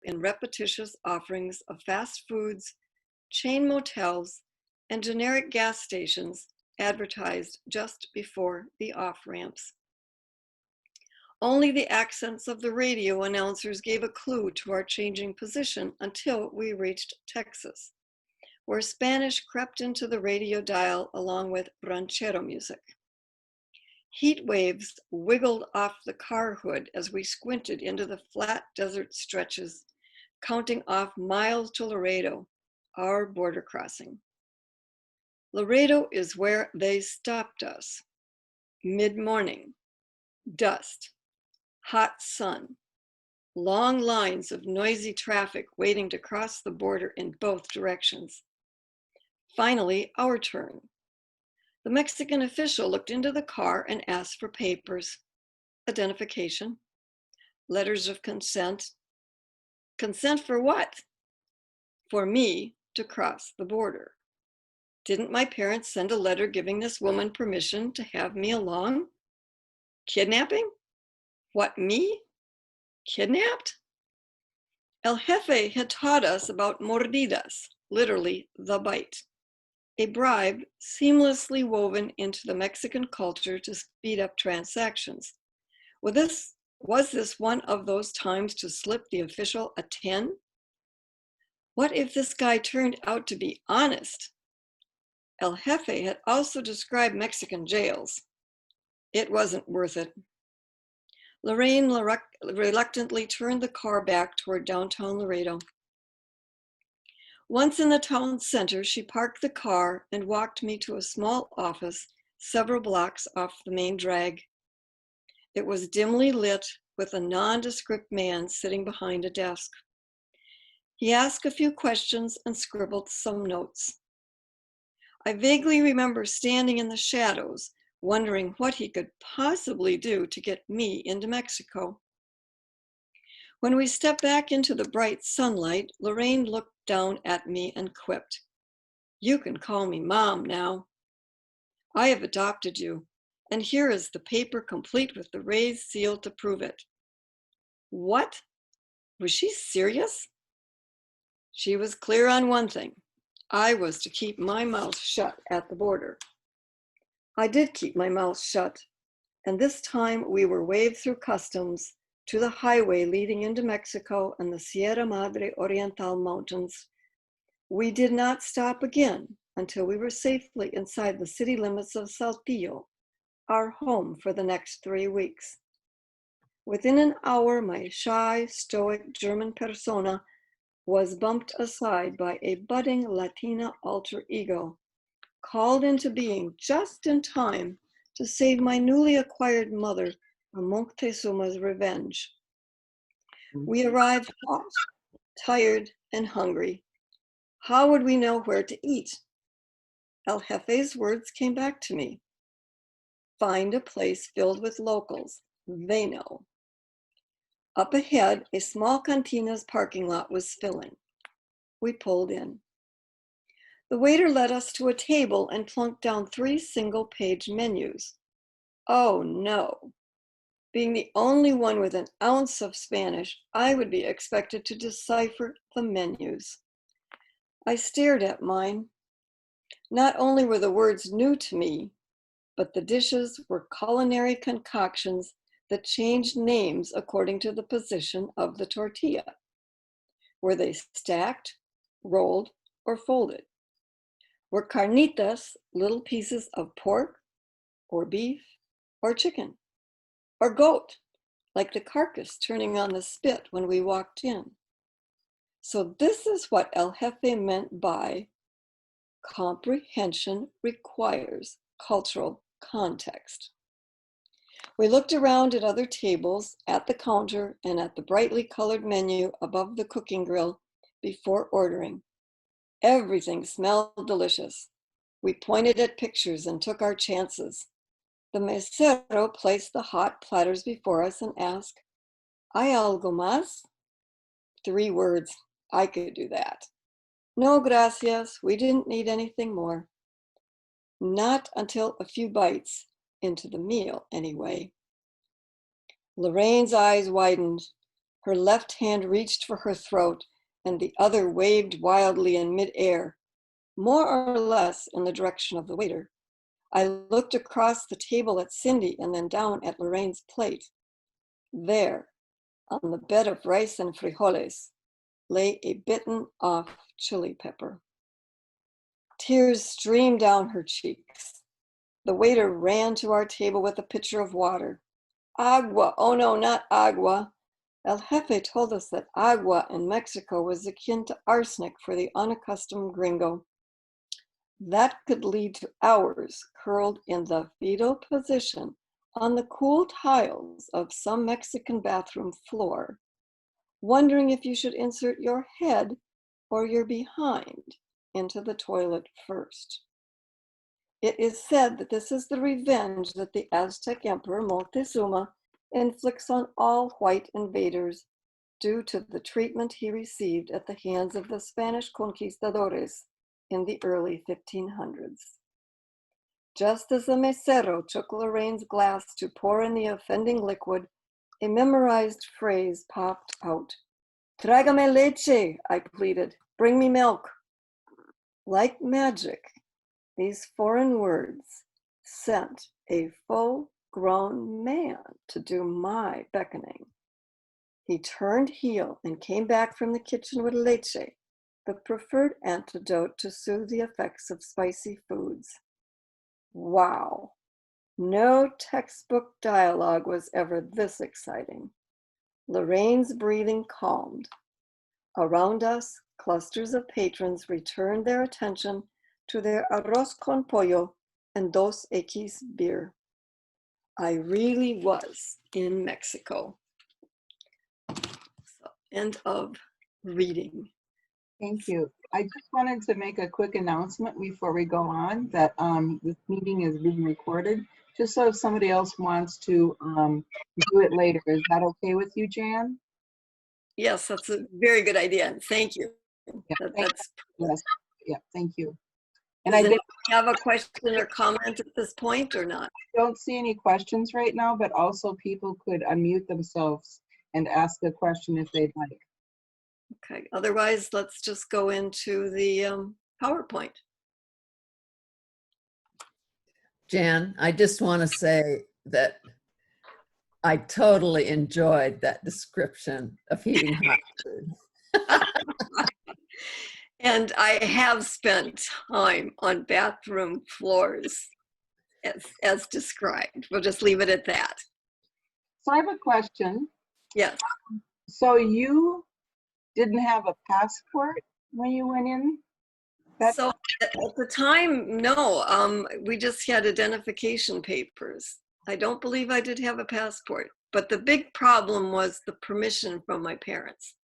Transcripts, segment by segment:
in repetitious offerings of fast foods, chain motels, and generic gas stations advertised just before the off-ramps. Only the accents of the radio announcers gave a clue to our changing position until we reached Texas, where Spanish crept into the radio dial along with ranchero music. Heat waves wiggled off the car hood as we squinted into the flat desert stretches, counting off miles to Laredo, our border crossing. Laredo is where they stopped us. Mid-morning, dust, hot sun, long lines of noisy traffic waiting to cross the border in both directions. Finally, our turn. The Mexican official looked into the car and asked for papers, identification, letters of consent. Consent for what? For me to cross the border. Didn't my parents send a letter giving this woman permission to have me along? Kidnapping? What, me? Kidnapped? El Jefe had taught us about mordidas, literally the bite, a bribe seamlessly woven into the Mexican culture to speed up transactions. Was this one of those times to slip the official a 10? What if this guy turned out to be honest? El Jefe had also described Mexican jails. It wasn't worth it. Lorraine reluctantly turned the car back toward downtown Laredo. Once in the town center, she parked the car and walked me to a small office several blocks off the main drag. It was dimly lit with a nondescript man sitting behind a desk. He asked a few questions and scribbled some notes. I vaguely remember standing in the shadows, wondering what he could possibly do to get me into Mexico. When we stepped back into the bright sunlight, Lorraine looked down at me and quipped, "You can call me Mom now. I have adopted you, and here is the paper complete with the raised seal to prove it." What? Was she serious? She was clear on one thing. I was to keep my mouth shut at the border. I did keep my mouth shut, and this time we were waved through customs to the highway leading into Mexico and the Sierra Madre Oriental Mountains. We did not stop again until we were safely inside the city limits of Saltillo, our home for the next 3 weeks. Within an hour, my shy, stoic German persona was bumped aside by a budding Latina alter ego, called into being just in time to save my newly acquired mother from Moctezuma's revenge. We arrived hot, tired, and hungry. How would we know where to eat? El Jefe's words came back to me. Find a place filled with locals. They know. Up ahead, a small cantina's parking lot was filling. We pulled in. The waiter led us to a table and plunked down 3 single-page menus. Oh no. Being the only one with an ounce of Spanish, I would be expected to decipher the menus. I stared at mine. Not only were the words new to me, but the dishes were culinary concoctions that changed names according to the position of the tortilla. Were they stacked, rolled, or folded? Were carnitas little pieces of pork, or beef, or chicken, or goat, like the carcass turning on the spit when we walked in? So this is what El Jefe meant by comprehension requires cultural context. We looked around at other tables, at the counter, and at the brightly colored menu above the cooking grill before ordering. Everything smelled delicious. We pointed at pictures and took our chances. The mesero placed the hot platters before us and asked, "Hay algo más?" 3 words. I could do that. No, gracias. We didn't need anything more. Not until a few bites into the meal, anyway. Lorraine's eyes widened. Her left hand reached for her throat, and the other waved wildly in midair, more or less in the direction of the waiter. I looked across the table at Cindy and then down at Lorraine's plate. There, on the bed of rice and frijoles, lay a bitten off chili pepper. Tears streamed down her cheeks. The waiter ran to our table with a pitcher of water. Agua, oh no, not agua. El Jefe told us that agua in Mexico was akin to arsenic for the unaccustomed gringo. That could lead to hours curled in the fetal position on the cool tiles of some Mexican bathroom floor, wondering if you should insert your head or your behind into the toilet first. It is said that this is the revenge that the Aztec Emperor Moctezuma inflicts on all white invaders due to the treatment he received at the hands of the Spanish conquistadores in the early 1500s. Just as the mesero took Lorraine's glass to pour in the offending liquid, a memorized phrase popped out. Trágame leche, I pleaded. Bring me milk. Like magic, these foreign words sent a full-grown man to do my beckoning. He turned heel and came back from the kitchen with leche, the preferred antidote to soothe the effects of spicy foods. Wow, no textbook dialogue was ever this exciting. Lorraine's breathing calmed. Around us, clusters of patrons returned their attention to their arroz con pollo and Dos Equis beer. I really was in Mexico. So, end of reading. Thank you. I just wanted to make a quick announcement before we go on that this meeting is being recorded, just so if somebody else wants to do it later. Is that okay with you, Jan? Yes, that's a very good idea. Thank you. Yeah, yes. Yeah, thank you. And Does anyone have a question or comment at this point or not? I don't see any questions right now, but also people could unmute themselves and ask a question if they'd like. Okay, otherwise let's just go into the PowerPoint. Jan, I just want to say that I totally enjoyed that description of eating hot food. And I have spent time on bathroom floors as described. We'll just leave it at that. So I have a question. Yes. So you didn't have a passport when you went in? So at the time, no, we just had identification papers. I don't believe I did have a passport, but the big problem was the permission from my parents.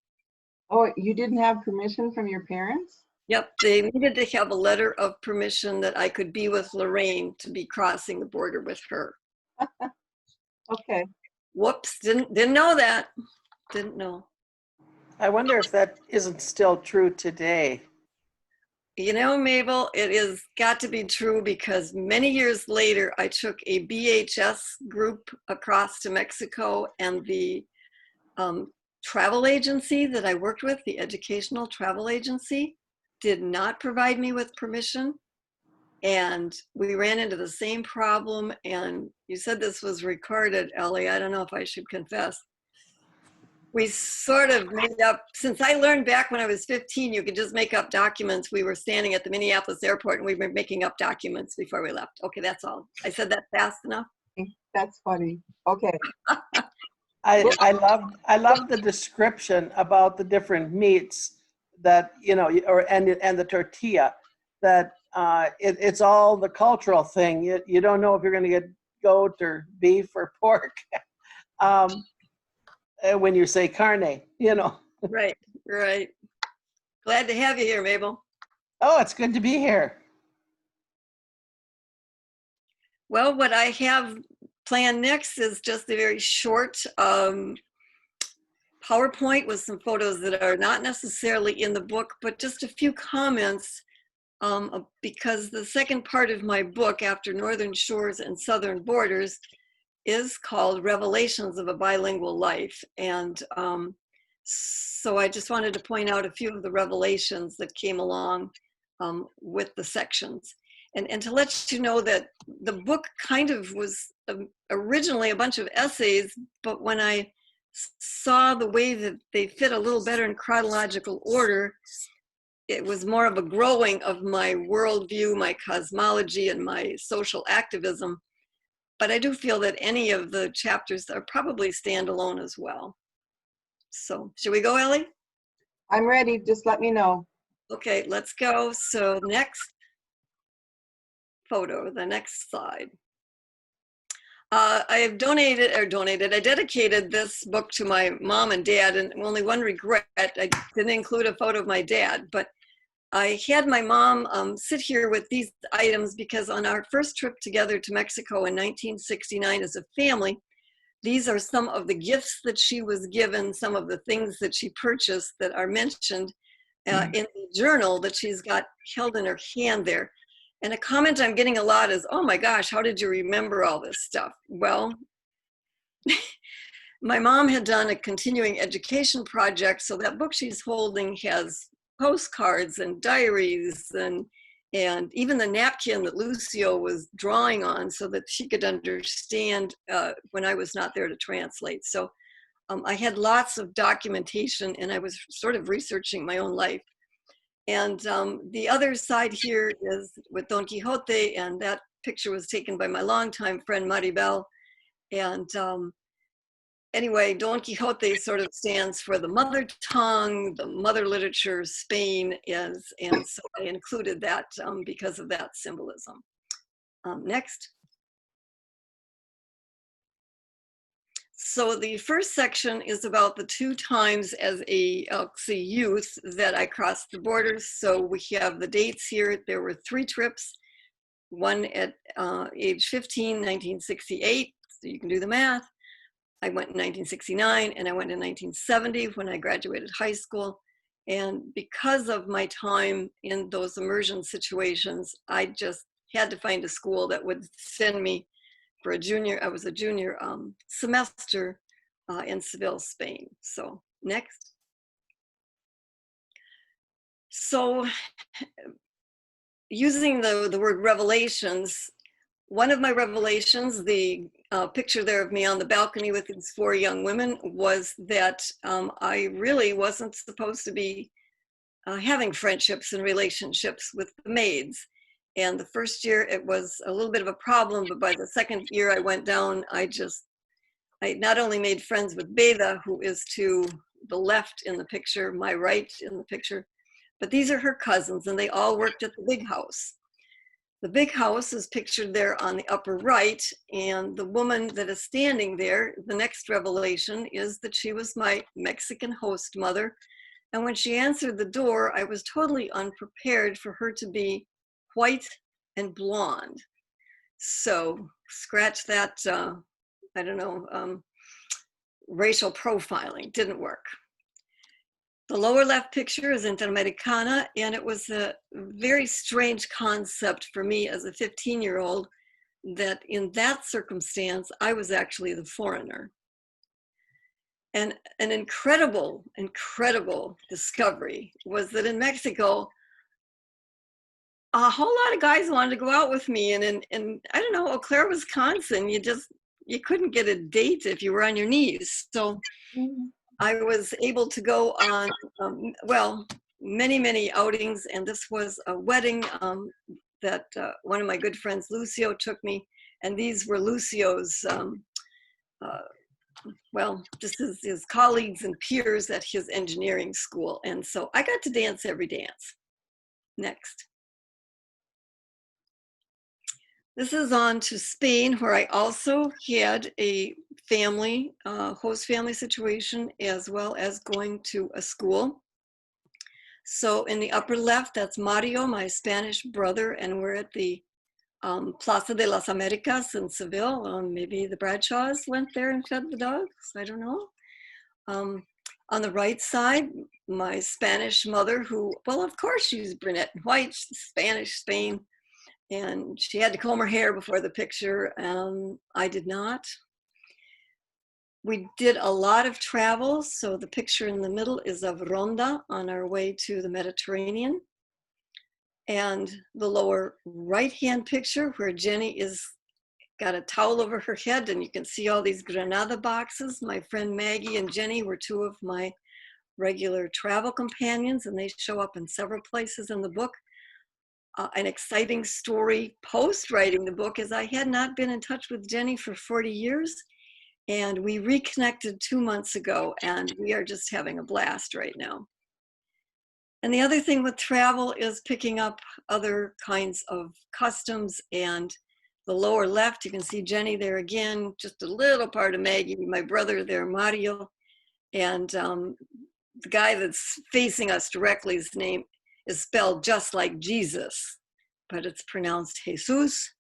Oh, you didn't have permission from your parents? Yep, they needed to have a letter of permission that I could be with Lorraine to be crossing the border with her. Okay. Whoops, didn't know that. Didn't know. I wonder if that isn't still true today. You know, Mabel, it is got to be true because many years later, I took a BHS group across to Mexico, and the travel agency that I worked with, the educational travel agency, did not provide me with permission. And we ran into the same problem. And you said this was recorded, Ellie. I don't know if I should confess. We sort of made up, since I learned back when I was 15, you could just make up documents. We were standing at the Minneapolis airport and we were making up documents before we left. Okay, that's all. I said that fast enough? That's funny. Okay. I love the description about the different meats that, you know, and the tortilla, that it's all the cultural thing. You don't know if you're going to get goat or beef or pork. When you say carne, you know. Right, right. Glad to have you here, Mabel. Oh, it's good to be here. Well, what I have planned next is just a very short PowerPoint with some photos that are not necessarily in the book, but just a few comments because the second part of my book, After Northern Shores and Southern Borders, is called Revelations of a Bilingual Life. And So I just wanted to point out a few of the revelations that came along with the sections. And to let you know that the book kind of was originally a bunch of essays, but when I saw the way that they fit a little better in chronological order, it was more of a growing of my worldview, my cosmology, and my social activism. But I do feel that any of the chapters are probably standalone as well. So should we go, Ellie? I'm ready. Just let me know. Okay, let's go. So next photo, the next slide. I have I dedicated this book to my mom and dad, and only one regret, I didn't include a photo of my dad, but I had my mom sit here with these items because on our first trip together to Mexico in 1969 as a family, these are some of the gifts that she was given, some of the things that she purchased that are mentioned in the journal that she's got held in her hand there. And a comment I'm getting a lot is, oh my gosh, how did you remember all this stuff? Well, my mom had done a continuing education project, so that book she's holding has postcards and diaries and even the napkin that Lucio was drawing on so that she could understand when I was not there to translate. So I had lots of documentation, and I was sort of researching my own life. And the other side here is with Don Quixote, and that picture was taken by my longtime friend Maribel. And anyway, Don Quixote sort of stands for the mother tongue, the mother literature, Spain is, and so I included that because of that symbolism. Next. So the first section is about the 2 times as a youth that I crossed the borders. So we have the dates here. There were 3 trips, one at age 15, 1968, so you can do the math. I went in 1969, and I went in 1970 when I graduated high school. And because of my time in those immersion situations, I just had to find a school that would send me for a junior, I was a junior semester in Seville, Spain. So next. So using the word revelations, one of my revelations, the picture there of me on the balcony with these 4 young women, was that I really wasn't supposed to be having friendships and relationships with the maids. And the first year it was a little bit of a problem, but by the second year I went down, I not only made friends with Beda, who is to the left in the picture, my right in the picture, but these are her cousins, and they all worked at the big house. The big house is pictured there on the upper right, and the woman that is standing there, the next revelation is that she was my Mexican host mother. And when she answered the door, I was totally unprepared for her to be white and blonde. So scratch that, I don't know, racial profiling, didn't work. The lower left picture is Interamericana, and it was a very strange concept for me as a 15-year-old that in that circumstance, I was actually the foreigner. And an incredible, incredible discovery was that in Mexico, a whole lot of guys wanted to go out with me. And in I don't know, Eau Claire, Wisconsin, you couldn't get a date if you were on your knees. So I was able to go on, well, many, many outings. And this was a wedding that one of my good friends, Lucio, took me. And these were Lucio's, well, this is his colleagues and peers at his engineering school. And so I got to dance every dance. Next. This is on to Spain, where I also had a family, host family situation, as well as going to a school. So in the upper left, that's Mario, my Spanish brother, and we're at the Plaza de las Americas in Seville. Maybe the Bradshaws went there and fed the dogs, I don't know. On the right side, my Spanish mother, who, well, of course she's brunette and white, Spanish, Spain. And she had to comb her hair before the picture. I did not. We did a lot of travel. So the picture in the middle is of Ronda on our way to the Mediterranean. And the lower right-hand picture where Jenny is got a towel over her head and you can see all these Granada boxes. My friend Maggie and Jenny were two of my regular travel companions, and they show up in several places in the book. An exciting story post writing the book is I had not been in touch with Jenny for 40 years, and we reconnected 2 months ago, and we are just having a blast right now. And the other thing with travel is picking up other kinds of customs. And the lower left, you can see Jenny there again, just a little part of Maggie, my brother there, Mario. And the guy that's facing us directly, his name is spelled just like Jesus, but it's pronounced Jesus.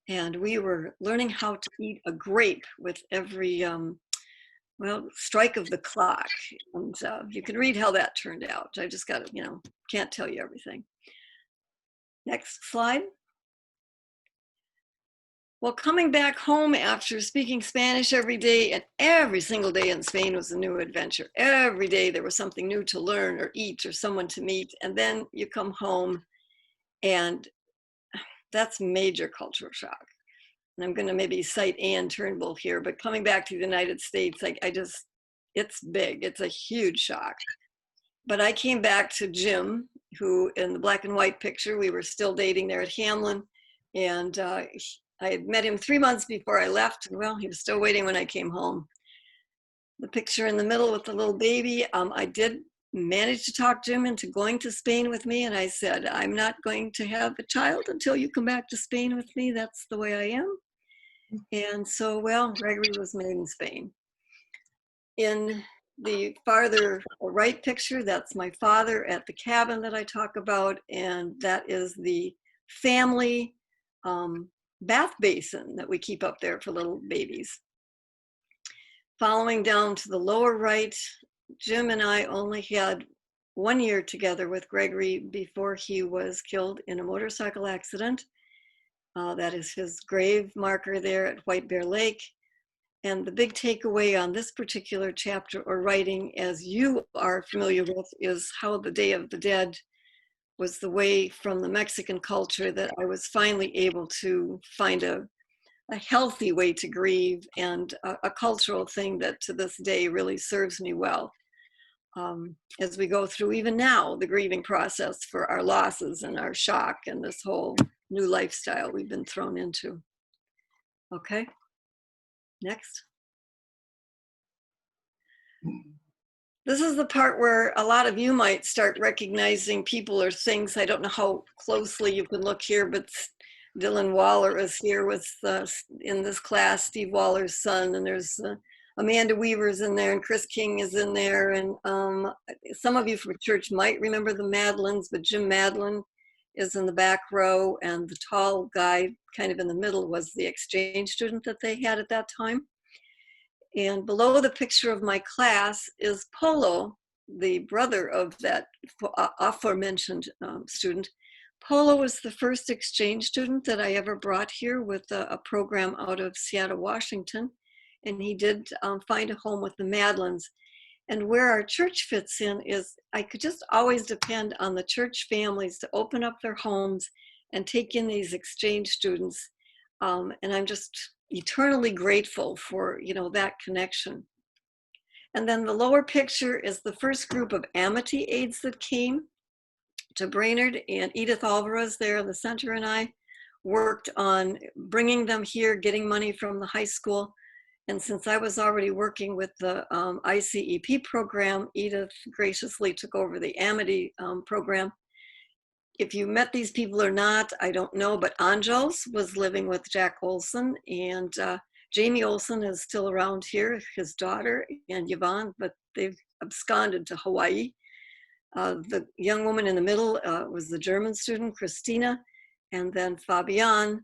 And we were learning how to eat a grape with every strike of the clock. And you can read how that turned out. I just got to, can't tell you everything. Next slide. Well, coming back home after speaking Spanish every day, and every single day in Spain was a new adventure. Every day there was something new to learn or eat or someone to meet. And then you come home and that's major cultural shock. And I'm going to maybe cite Ann Turnbull here, but coming back to the United States, it's big. It's a huge shock. But I came back to Jim, who in the black and white picture, we were still dating there at Hamlin. And I had met him 3 months before I left. And well, he was still waiting when I came home. The picture in the middle with the little baby, I did manage to talk Jim into going to Spain with me. And I said, I'm not going to have a child until you come back to Spain with me. That's the way I am. And so, well, Gregory was made in Spain. In the farther right picture, that's my father at the cabin that I talk about. And that is the family bath basin that we keep up there for little babies. Following down to the lower right, Jim and I only had 1 year together with Gregory before he was killed in a motorcycle accident. That is his grave marker there at White Bear Lake. And the big takeaway on this particular chapter or writing, as you are familiar with, is how the Day of the Dead was the way from the Mexican culture that I was finally able to find a healthy way to grieve, and a cultural thing that to this day really serves me well. As we go through even now the grieving process for our losses and our shock and this whole new lifestyle we've been thrown into. Okay, next. This is the part where a lot of you might start recognizing people or things. I don't know how closely you can look here, but Dylan Waller is here with in this class, Steve Waller's son, and there's Amanda Weaver's in there, and Chris King is in there, and some of you from church might remember the Madlins, but Jim Madlin is in the back row, and the tall guy kind of in the middle was the exchange student that they had at that time. And below the picture of my class is Polo, the brother of that aforementioned student. Polo was the first exchange student that I ever brought here with a program out of Seattle, Washington. And he did find a home with the Madlins. And where our church fits in is I could just always depend on the church families to open up their homes and take in these exchange students. And I'm just eternally grateful for, that connection. And then the lower picture is the first group of Amity aides that came to Brainerd, and Edith Alvarez there in the center and I worked on bringing them here, getting money from the high school. And since I was already working with the ICEP program, Edith graciously took over the Amity program. If you met these people or not, I don't know, but Angels was living with Jack Olson, and Jamie Olson is still around here, his daughter, and Yvonne, but they've absconded to Hawaii. The young woman in the middle was the German student, Christina, and then Fabian,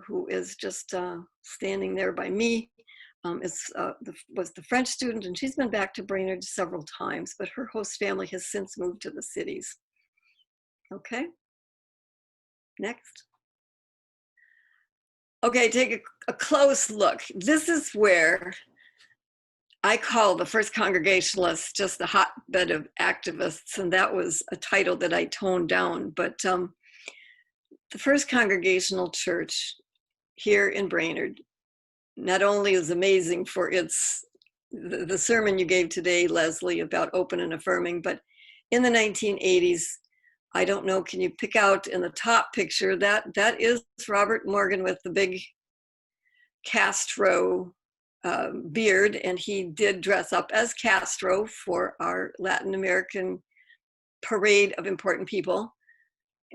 who is just standing there by me, was the French student, and she's been back to Brainerd several times, but her host family has since moved to the cities. Okay, next. Okay, take a close look. This is where I call the First Congregationalists just a hotbed of activists, and that was a title that I toned down. But the First Congregational Church here in Brainerd not only is amazing for the sermon you gave today, Leslie, about open and affirming, but in the 1980s, I don't know, can you pick out in the top picture, that is Robert Morgan with the big Castro beard, and he did dress up as Castro for our Latin American parade of important people.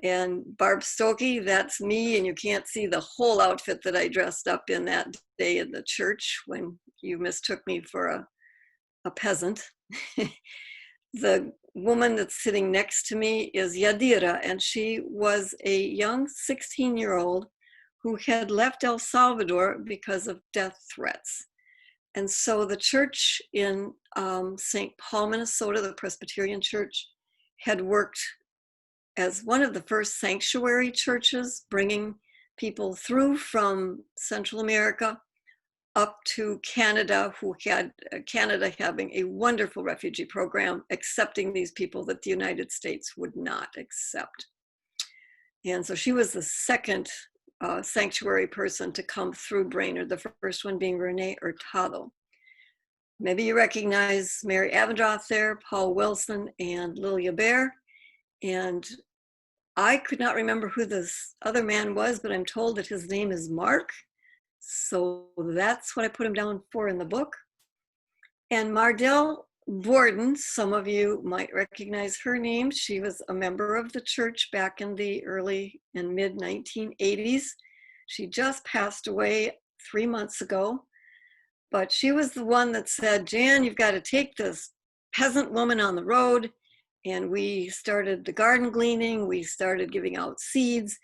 And Barb Stokey, that's me, and you can't see the whole outfit that I dressed up in that day in the church when you mistook me for a peasant. The woman that's sitting next to me is Yadira, and she was a young 16-year-old who had left El Salvador because of death threats. And so the church in St. Paul, Minnesota, the Presbyterian Church, had worked as one of the first sanctuary churches, bringing people through from Central America up to Canada, who had Canada having a wonderful refugee program, accepting these people that the United States would not accept. And so she was the second sanctuary person to come through Brainerd, the first one being Renee Hurtado. Maybe you recognize Mary Avendroth there, Paul Wilson, and Lilia Bear. And I could not remember who this other man was, but I'm told that his name is Mark. So that's what I put him down for in the book. And Mardell Borden, some of you might recognize her name. She was a member of the church back in the early and mid 1980s. She just passed away 3 months ago, but she was the one that said, Jan, you've got to take this peasant woman on the road. And we started the garden gleaning, we started giving out seeds,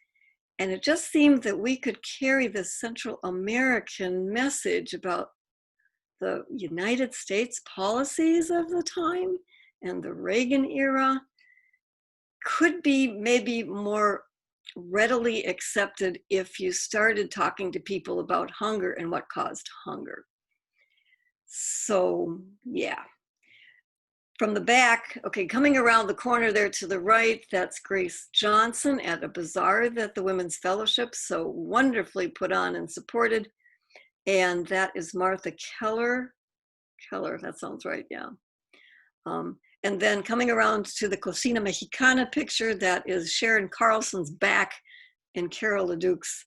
and it just seemed that we could carry this Central American message about the United States policies of the time and the Reagan era could be maybe more readily accepted if you started talking to people about hunger and what caused hunger. So, yeah. From the back, okay, coming around the corner there to the right, that's Grace Johnson at a bazaar that the Women's Fellowship so wonderfully put on and supported. And that is Martha Keller. Keller, that sounds right, yeah. And then coming around to the Cocina Mexicana picture, that is Sharon Carlson's back and Carol LeDuc's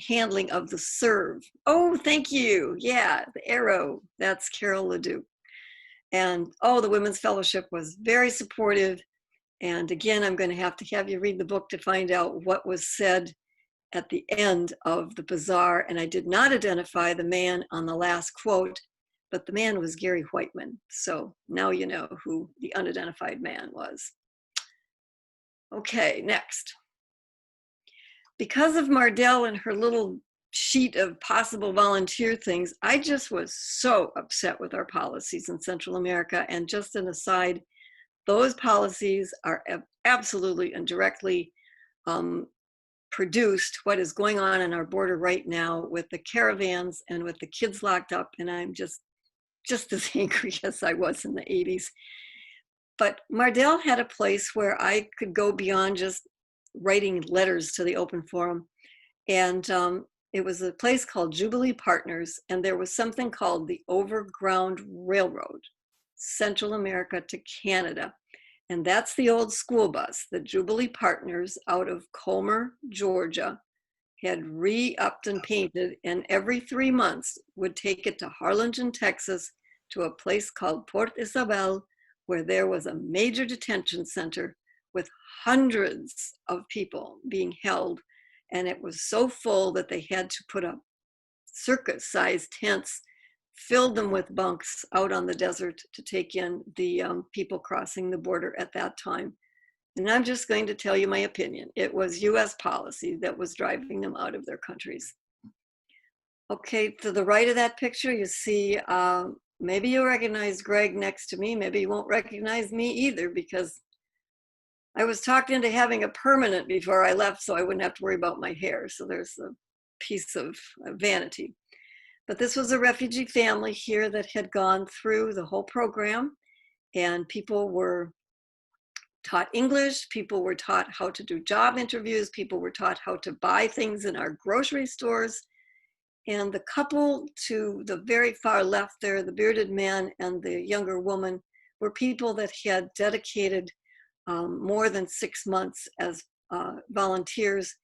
handling of the serve. Oh, thank you. Yeah, the arrow, that's Carol LeDuc. And the Women's Fellowship was very supportive. And again, I'm going to have you read the book to find out what was said at the end of the bazaar. And I did not identify the man on the last quote, but the man was Gary Whiteman. So now you know who the unidentified man was. Okay, next. Because of Mardell and her little sheet of possible volunteer things, I just was so upset with our policies in Central America. And just an aside, those policies are absolutely and directly produced what is going on in our border right now with the caravans and with the kids locked up. And I'm just as angry as I was in the 80s. But Mardell had a place where I could go beyond just writing letters to the open forum. And it was a place called Jubilee Partners, and there was something called the Overground Railroad, Central America to Canada. And that's the old school bus. The Jubilee Partners out of Comer, Georgia, had re-upped and painted, and every 3 months would take it to Harlingen, Texas, to a place called Port Isabel, where there was a major detention center with hundreds of people being held. And it was so full that they had to put up circus-sized tents, filled them with bunks out on the desert to take in the people crossing the border at that time. And I'm just going to tell you my opinion. It was US policy that was driving them out of their countries. Okay, to the right of that picture, you see, maybe you'll recognize Greg next to me. Maybe you won't recognize me either, because I was talked into having a permanent before I left so I wouldn't have to worry about my hair. So there's a piece of vanity. But this was a refugee family here that had gone through the whole program, and people were taught English, people were taught how to do job interviews, people were taught how to buy things in our grocery stores. And the couple to the very far left there, the bearded man and the younger woman, were people that had dedicated more than 6 months as volunteers.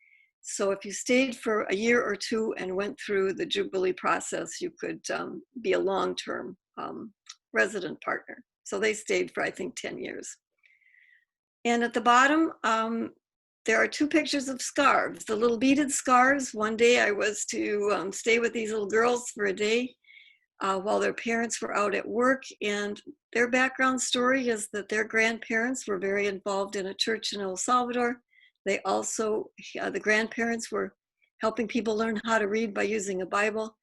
So if you stayed for a year or two and went through the Jubilee process, you could be a long-term resident partner. So they stayed for, I think, 10 years. And at the bottom, there are 2 pictures of scarves, the little beaded scarves. One day I was to stay with these little girls for a day while their parents were out at work. And their background story is that their grandparents were very involved in a church in El Salvador. They also, the grandparents were helping people learn how to read by using a Bible.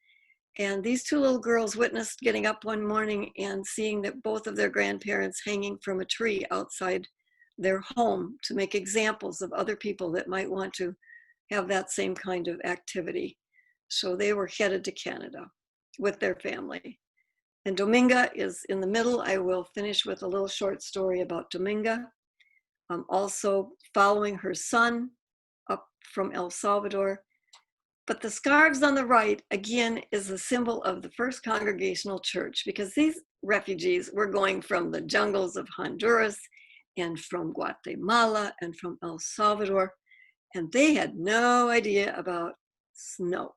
And these 2 little girls witnessed getting up one morning and seeing that both of their grandparents hanging from a tree outside their home to make examples of other people that might want to have that same kind of activity. So they were headed to Canada with their family. And Dominga is in the middle. I will finish with a little short story about Dominga. Also following her son up from El Salvador. But the scarves on the right, again, is a symbol of the First Congregational Church, because these refugees were going from the jungles of Honduras and from Guatemala and from El Salvador, and they had no idea about snow.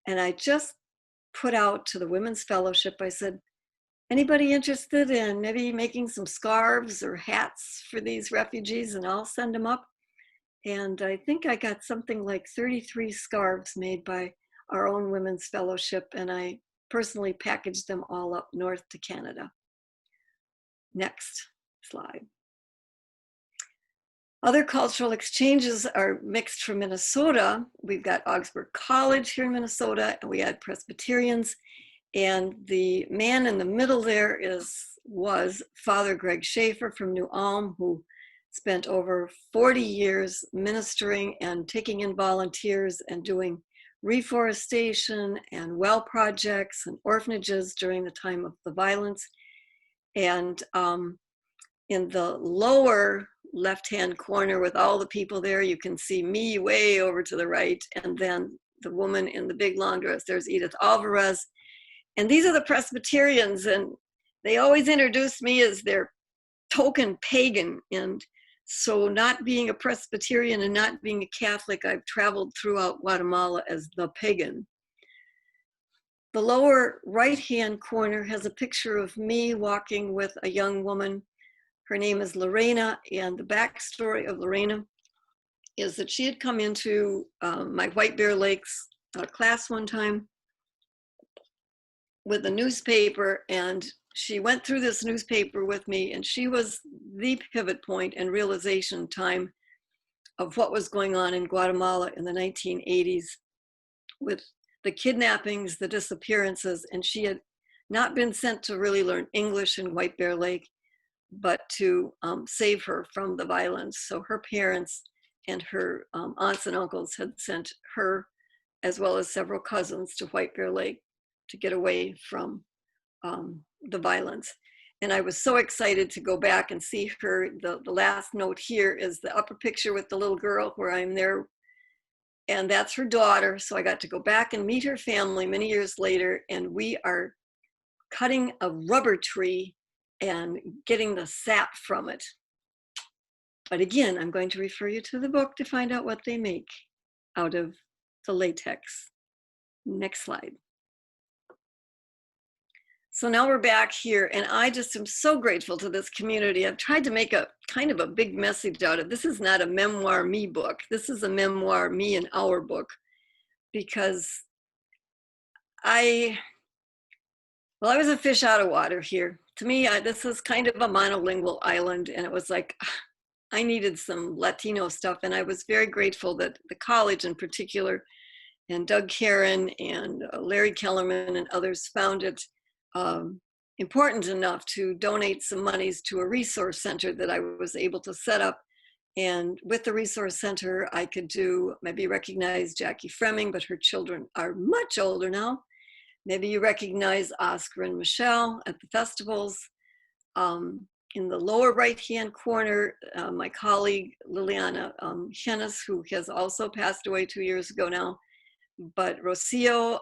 And I just put out to the Women's Fellowship, I said, anybody interested in maybe making some scarves or hats for these refugees, and I'll send them up. And I think I got something like 33 scarves made by our own Women's Fellowship, and I personally packaged them all up north to Canada. Next slide. Other cultural exchanges are mixed from Minnesota. We've got Augsburg College here in Minnesota, and we had Presbyterians. And the man in the middle there was Father Greg Schaefer from New Ulm, who spent over 40 years ministering and taking in volunteers and doing reforestation and well projects and orphanages during the time of the violence. And in the lower left-hand corner with all the people there, you can see me way over to the right, and then the woman in the big long dress, there's Edith Alvarez. And these are the Presbyterians, and they always introduced me as their token pagan. And so not being a Presbyterian and not being a Catholic, I've traveled throughout Guatemala as the pagan. The lower right-hand corner has a picture of me walking with a young woman. Her name is Lorena, and the backstory of Lorena is that she had come into my White Bear Lakes class one time with a newspaper, and she went through this newspaper with me, and she was the pivot point and realization time of what was going on in Guatemala in the 1980s with the kidnappings, the disappearances, and she had not been sent to really learn English in White Bear Lake, but to save her from the violence. So her parents and her aunts and uncles had sent her, as well as several cousins, to White Bear Lake to get away from the violence. And I was so excited to go back and see her. The last note here is the upper picture with the little girl where I'm there, and that's her daughter. So I got to go back and meet her family many years later, and we are cutting a rubber tree and getting the sap from it. But again, I'm going to refer you to the book to find out what they make out of the latex. Next slide. So now we're back here, and I just am so grateful to this community. I've tried to make a kind of a big message out of this. Is not a memoir me book. This is a memoir me and our book, because I was a fish out of water here. To me, this is kind of a monolingual island, and it was like, I needed some Latino stuff, and I was very grateful that the college in particular, and Doug Karen and Larry Kellerman and others found it important enough to donate some monies to a resource center that I was able to set up. And with the resource center, I could maybe recognize Jackie Fremming, but her children are much older now. Maybe you recognize Oscar and Michelle at the festivals. In the lower right-hand corner, my colleague Liliana Hennis, who has also passed away 2 years ago now. But Rocio,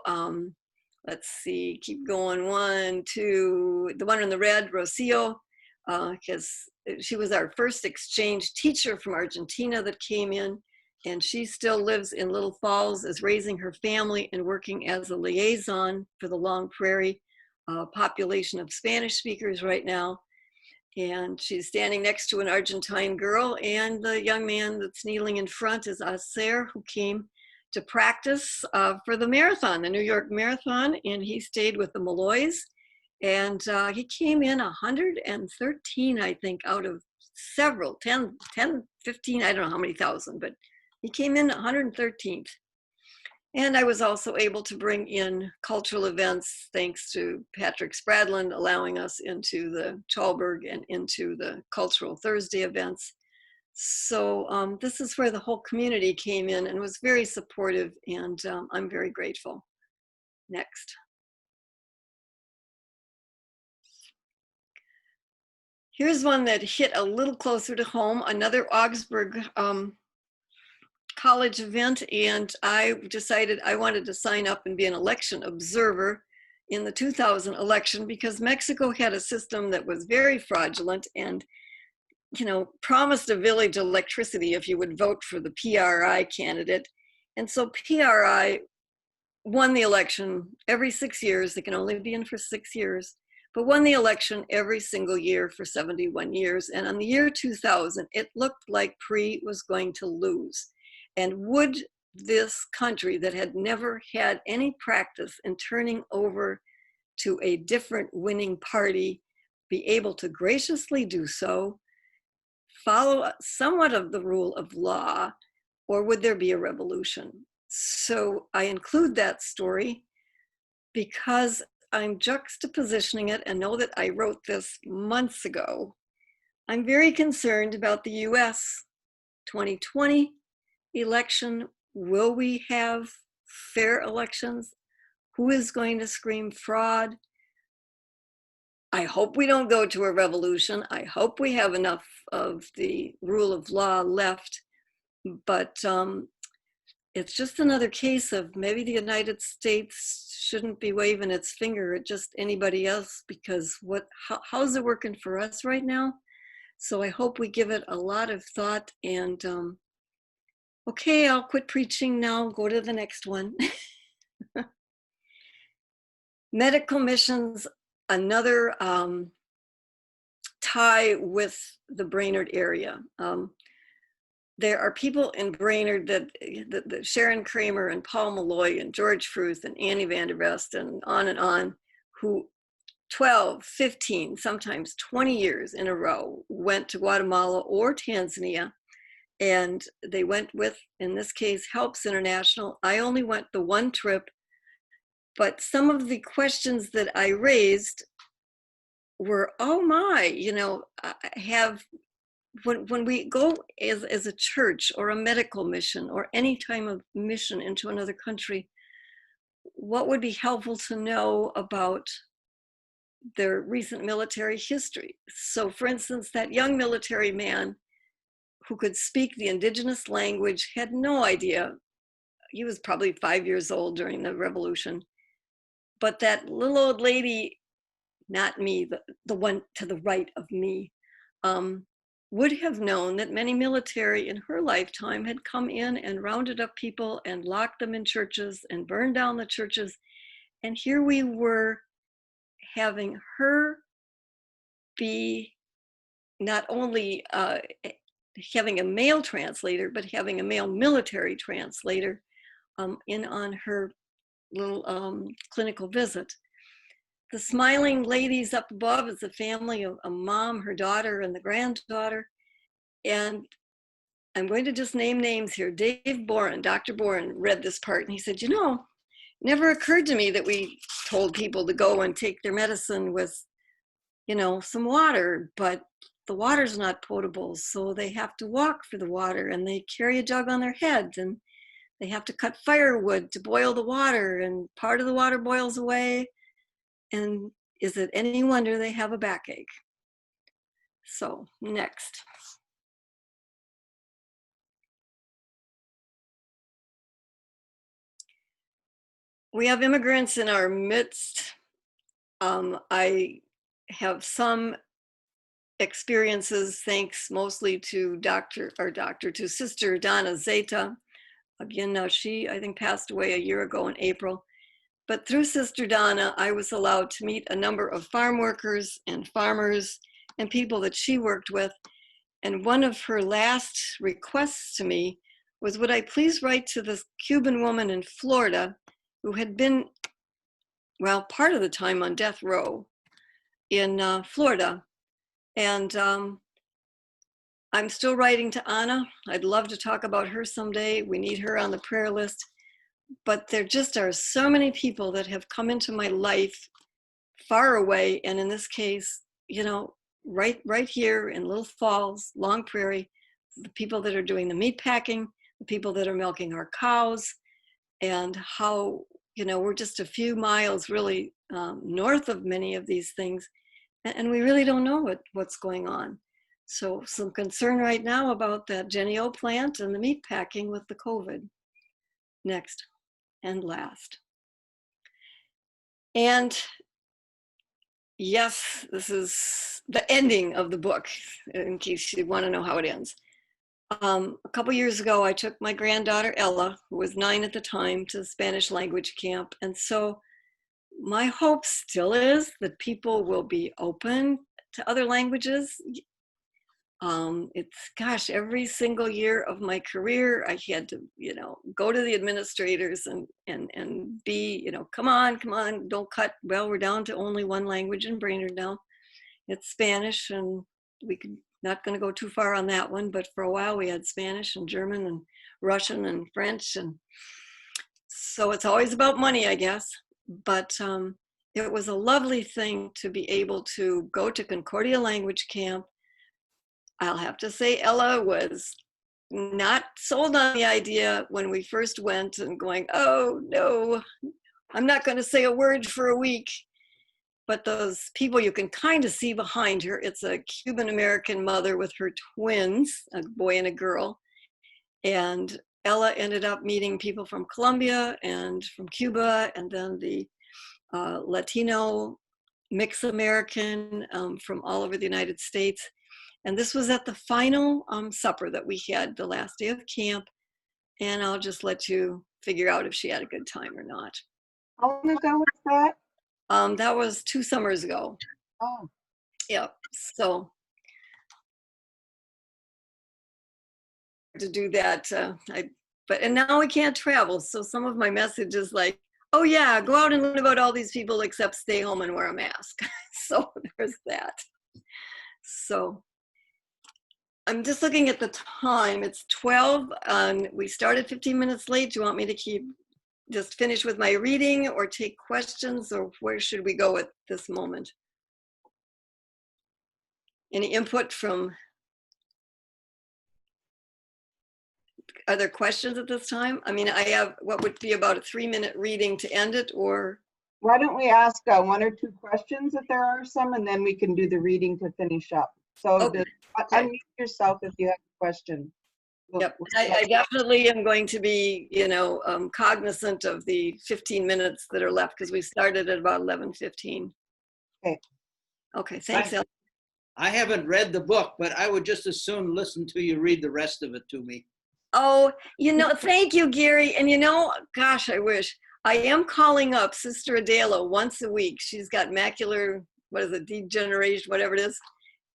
let's see, keep going, 1, 2, the one in the red, Rocio, she was our first exchange teacher from Argentina that came in, and she still lives in Little Falls, is raising her family and working as a liaison for the Long Prairie population of Spanish speakers right now. And she's standing next to an Argentine girl, and the young man that's kneeling in front is Acer, who came to practice for the marathon, the New York Marathon, and he stayed with the Malloys. And he came in 113, I think, out of several, 10, 15, I don't know how many thousand, but he came in 113th. And I was also able to bring in cultural events thanks to Patrick Spradlin allowing us into the Chalberg and into the Cultural Thursday events. So this is where the whole community came in and was very supportive, and I'm very grateful. Next. Here's one that hit a little closer to home, another Augsburg college event, and I decided I wanted to sign up and be an election observer in the 2000 election because Mexico had a system that was very fraudulent and, you know, promised a village electricity if you would vote for the PRI candidate. And so PRI won the election every 6 years. They can only be in for 6 years, but won the election every single year for 71 years. And on the year 2000, it looked like PRI was going to lose. And would this country that had never had any practice in turning over to a different winning party be able to graciously do so, follow somewhat of the rule of law, or would there be a revolution? So I include that story because I'm juxtapositioning it and know that I wrote this months ago. I'm very concerned about the US 2020 election. Will we have fair elections? Who is going to scream fraud? I hope we don't go to a revolution. I hope we have enough of the rule of law left, but it's just another case of maybe the United States shouldn't be waving its finger at just anybody else, because how's it working for us right now? So I hope we give it a lot of thought, and okay, I'll quit preaching now, go to the next one. Medical missions, another tie with the Brainerd area. There are people in Brainerd that Sharon Kramer and Paul Malloy and George Fruth and Annie Vandervest and on, who 12, 15, sometimes 20 years in a row went to Guatemala or Tanzania. And they went with, in this case, Helps International. I only went the one trip, but some of the questions that I raised were, oh my, you know, when we go as a church or a medical mission or any type of mission into another country, what would be helpful to know about their recent military history? So for instance, that young military man who could speak the indigenous language had no idea. He was probably 5 years old during the revolution. But that little old lady, not me, the one to the right of me, would have known that many military in her lifetime had come in and rounded up people and locked them in churches and burned down the churches. And here we were having her be not only having a male translator, but having a male military translator in on her little clinical visit. The smiling ladies up above is a family of a mom, her daughter, and the granddaughter. And I'm going to just name names here. Dave Boren, Dr. Boren, read this part, and he said, you know, it never occurred to me that we told people to go and take their medicine with, you know, some water, but the water's not potable, so they have to walk for the water, and they carry a jug on their heads, and they have to cut firewood to boil the water, and part of the water boils away. And is it any wonder they have a backache? So, next. We have immigrants in our midst. I have some experiences, thanks mostly to Sister Donna Zeta. Again, now she, I think, passed away a year ago in April. But through Sister Donna, I was allowed to meet a number of farm workers and farmers and people that she worked with. And one of her last requests to me was, would I please write to this Cuban woman in Florida who had been, well, part of the time on death row in Florida. And I'm still writing to Anna. I'd love to talk about her someday. We need her on the prayer list. But there just are so many people that have come into my life far away. And in this case, you know, right here in Little Falls, Long Prairie, the people that are doing the meat packing, the people that are milking our cows, and how, you know, we're just a few miles really north of many of these things. And we really don't know what's going on. So some concern right now about that Jenny-O plant and the meat packing with the COVID. Next and last. And yes, this is the ending of the book, in case you want to know how it ends. A couple years ago, I took my granddaughter, Ella, who was 9 at the time, to Spanish language camp. And so my hope still is that people will be open to other languages. It's, gosh, every single year of my career, I had to, you know, go to the administrators and be, you know, come on, don't cut. Well, we're down to only one language in Brainerd now. It's Spanish, and we could not going to go too far on that one, but for a while we had Spanish and German and Russian and French, and so it's always about money, I guess. But it was a lovely thing to be able to go to Concordia Language Camp. I'll have to say Ella was not sold on the idea when we first went, and going, oh no, I'm not going to say a word for a week. But those people, you can kind of see behind her. It's a Cuban-American mother with her twins, a boy and a girl. And Ella ended up meeting people from Colombia and from Cuba, and then the Latino mixed American from all over the United States. And this was at the final supper that we had the last day of camp. And I'll just let you figure out if she had a good time or not. How long ago was that? That was 2 summers ago. Oh, Yeah, so to do that, and now we can't travel. So some of my message is like, oh yeah, go out and learn about all these people, except stay home and wear a mask. So there's that. So I'm just looking at the time. It's 12, and we started 15 minutes late. Do you want me to just finish with my reading or take questions, or where should we go at this moment? Any input from, are there questions at this time? I mean, I have what would be about a 3-minute reading to end it, or? why don't we ask 1 or 2 questions if there are some, and then we can do the reading to finish up. So Okay. unmute yourself if you have a question. Yep, I definitely am going to be, you know, cognizant of the 15 minutes that are left, because we started at about 11:15. Okay. Okay, thanks, Ellen. I haven't read the book, but I would just as soon listen to you read the rest of it to me. Oh, you know, thank you, Gary. And you know, gosh, I wish. I am calling up Sister Adela once a week. She's got macular, what is it, degeneration, whatever it is.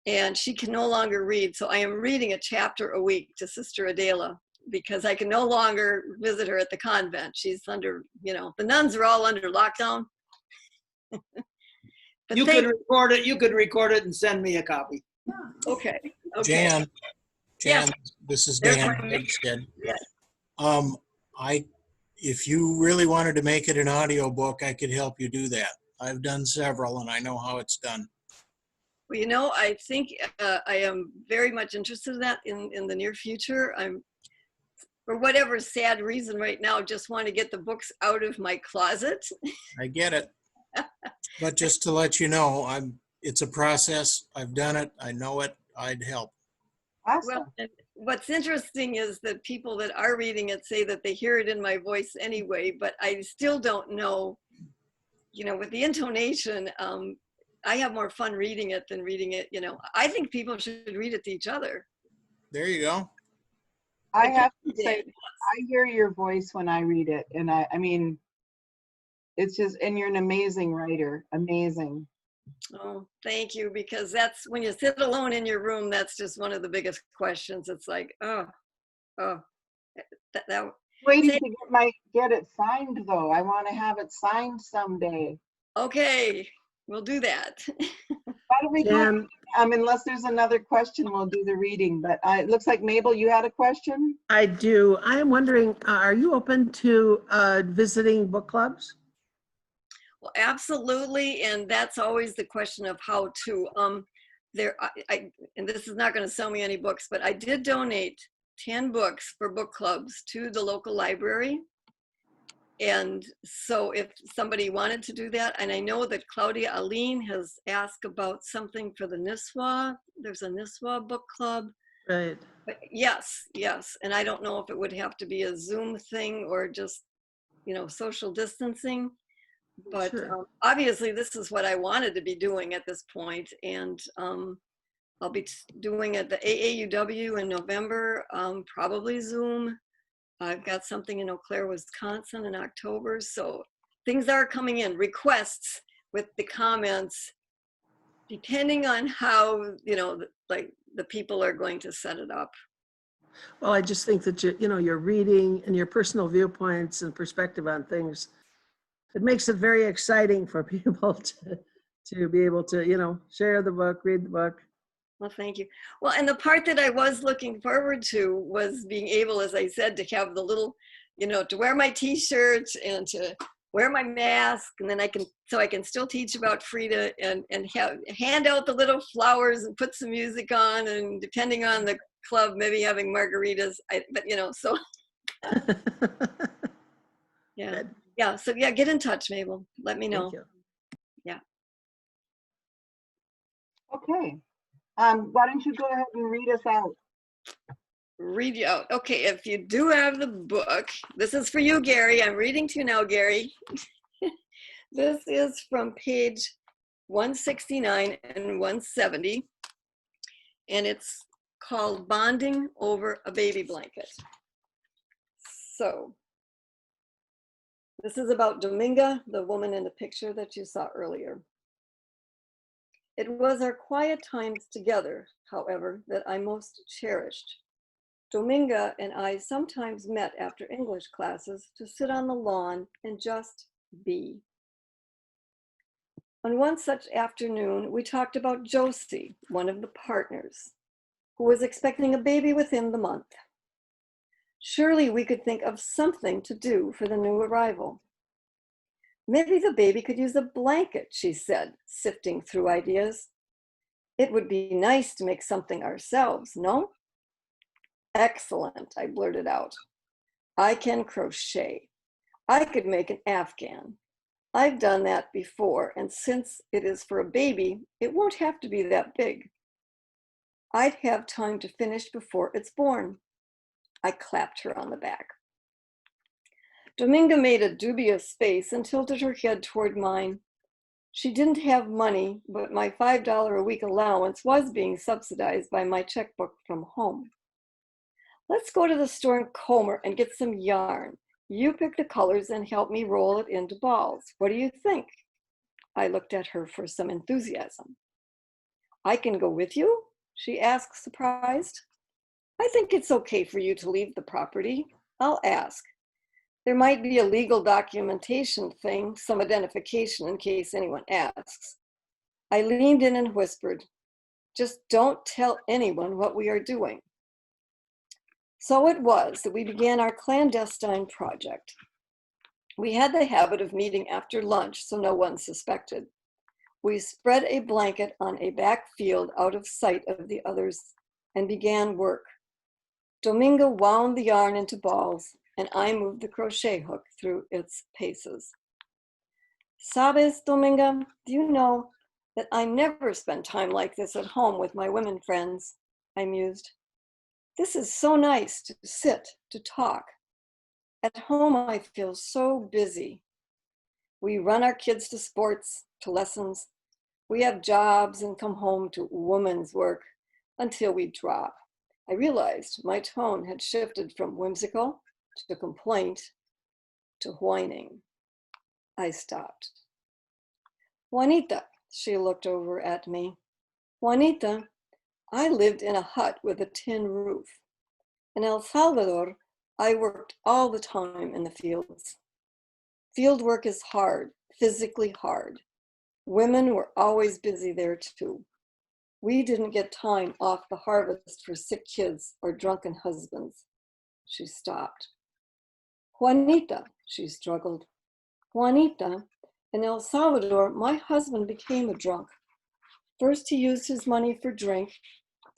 And she can no longer read. So I am reading a chapter a week to Sister Adela, because I can no longer visit her at the convent. She's under, you know, the nuns are all under lockdown. You could record it. You could record it and send me a copy. Okay. Okay. Jan, Yes. this is There's Dan. my- Hagstead. Yes. If you really wanted to make it an audio book, I could help you do that. I've done several and I know how it's done. Well, you know, I think I am very much interested in that in the near future. for whatever sad reason right now, just want to get the books out of my closet. I get it. But just to let you know, it's a process. I've done it. I know it. I'd help. Awesome. Well, and what's interesting is that people that are reading it say that they hear it in my voice anyway, but I still don't know, with the intonation, I have more fun reading it than reading it, I think people should read it to each other. There you go. I have to say, I hear your voice when I read it. And I mean, it's just, and you're an amazing writer. Amazing. Oh, thank you. Because that's when you sit alone in your room, that's just one of the biggest questions. It's like, that Waiting to get it signed though. I want to have it signed someday. okay, we'll do that. Why don't we go? Unless there's another question, we'll do the reading. But it looks like Mabel, you had a question? I do. I am wondering, are you open to visiting book clubs? Well, absolutely, and that's always the question of how to. And this is not going to sell me any books, but I did donate 10 books for book clubs to the local library. And so if somebody wanted to do that, and I know that Claudia Aline has asked about something for the Nisswa. There's a Nisswa book club. Right. But yes. And I don't know if it would have to be a Zoom thing or just, social distancing. But Sure. Obviously this is what I wanted to be doing at this point. And I'll be doing at the AAUW in November, probably Zoom. I've got something in Eau Claire, Wisconsin in October. So things are coming in, requests with the comments, depending on how, the people are going to set it up. Well, I just think that your reading and your personal viewpoints and perspective on things, it makes it very exciting for people to be able to, share the book, read the book. Well, thank you. Well, and the part that I was looking forward to was being able, as I said, to have the little, to wear my t-shirt and to wear my mask, and then I can still teach about Frida and hand out the little flowers and put some music on, and depending on the club, maybe having margaritas. So yeah. Good. Yeah. So yeah, get in touch, Mabel. Let me know. Thank you. Yeah. Okay. Why don't you go ahead and read us out? Read you out. Okay, if you do have the book, this is for you, Gary. I'm reading to you now, Gary. This is from page 169 and 170, and it's called Bonding Over a Baby Blanket. So this is about Dominga, the woman in the picture that you saw earlier. It was our quiet times together, however, that I most cherished. Dominga and I sometimes met after English classes to sit on the lawn and just be. On one such afternoon, we talked about Josie, one of the partners, who was expecting a baby within the month. Surely we could think of something to do for the new arrival. Maybe the baby could use a blanket, she said, sifting through ideas. It would be nice to make something ourselves, no? Excellent, I blurted out. I can crochet. I could make an Afghan. I've done that before, and since it is for a baby, it won't have to be that big. I'd have time to finish before it's born. I clapped her on the back. Dominga made a dubious face and tilted her head toward mine. She didn't have money, but my $5 a week allowance was being subsidized by my checkbook from home. Let's go to the store in Comer and get some yarn. You pick the colors and help me roll it into balls. What do you think? I looked at her for some enthusiasm. I can go with you? She asked, surprised. I think it's okay for you to leave the property. I'll ask. There might be a legal documentation thing, some identification in case anyone asks. I leaned in and whispered, just don't tell anyone what we are doing. So it was that we began our clandestine project. We had the habit of meeting after lunch, so no one suspected. We spread a blanket on a back field out of sight of the others and began work. Dominga wound the yarn into balls, and I moved the crochet hook through its paces. Sabes, Dominga, do you know that I never spend time like this at home with my women friends? I mused. This is so nice to sit, to talk. At home, I feel so busy. We run our kids to sports, to lessons. We have jobs and come home to woman's work until we drop. I realized my tone had shifted from whimsical to complaint to whining. I stopped. Juanita, she looked over at me. Juanita, I lived in a hut with a tin roof. In El Salvador, I worked all the time in the fields. Field work is hard, physically hard. Women were always busy there too. We didn't get time off the harvest for sick kids or drunken husbands. She stopped. Juanita, she struggled. Juanita, in El Salvador, my husband became a drunk. First, he used his money for drink,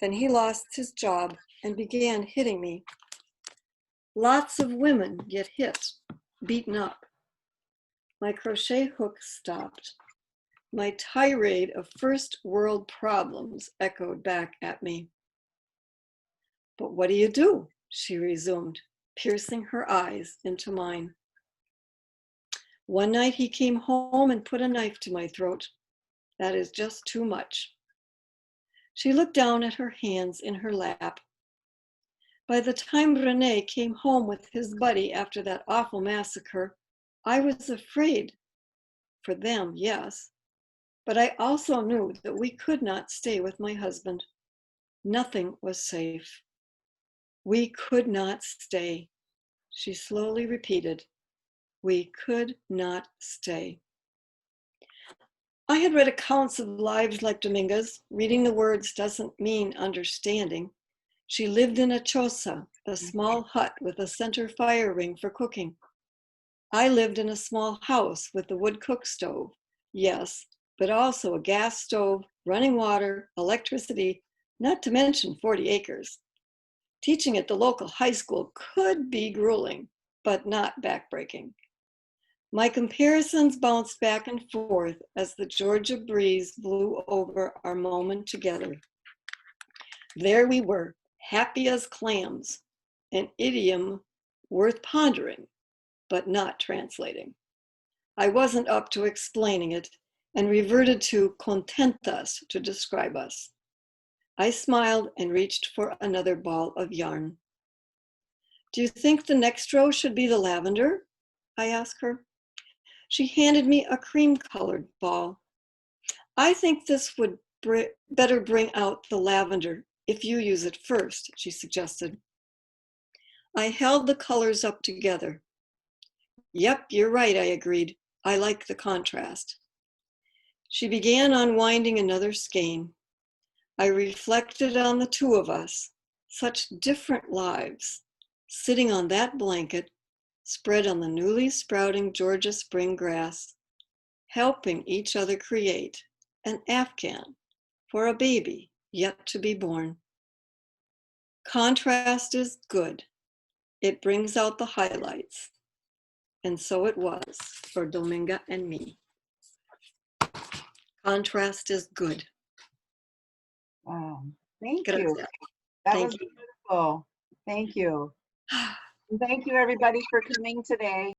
then he lost his job and began hitting me. Lots of women get hit, beaten up. My crochet hook stopped. My tirade of first world problems echoed back at me. But what do you do? She resumed, piercing her eyes into mine. One night he came home and put a knife to my throat. That is just too much. She looked down at her hands in her lap. By the time Rene came home with his buddy after that awful massacre, I was afraid. For them, yes. But I also knew that we could not stay with my husband. Nothing was safe. We could not stay. She slowly repeated, we could not stay. I had read accounts of lives like Dominga's. Reading the words doesn't mean understanding. She lived in a choza, a small hut with a center fire ring for cooking. I lived in a small house with a wood cook stove, yes, but also a gas stove, running water, electricity, not to mention 40 acres. Teaching at the local high school could be grueling, but not backbreaking. My comparisons bounced back and forth as the Georgia breeze blew over our moment together. There we were, happy as clams, an idiom worth pondering, but not translating. I wasn't up to explaining it and reverted to contentas to describe us. I smiled and reached for another ball of yarn. Do you think the next row should be the lavender? I asked her. She handed me a cream-colored ball. I think this would better bring out the lavender if you use it first, she suggested. I held the colors up together. Yep, you're right, I agreed. I like the contrast. She began unwinding another skein. I reflected on the two of us, such different lives, sitting on that blanket, spread on the newly sprouting Georgia spring grass, helping each other create an Afghan for a baby yet to be born. Contrast is good. It brings out the highlights. And so it was for Dominga and me. Contrast is good. Wow. Thank Gracias. you. That Thank was you. beautiful. Thank you. And thank you, everybody, for coming today.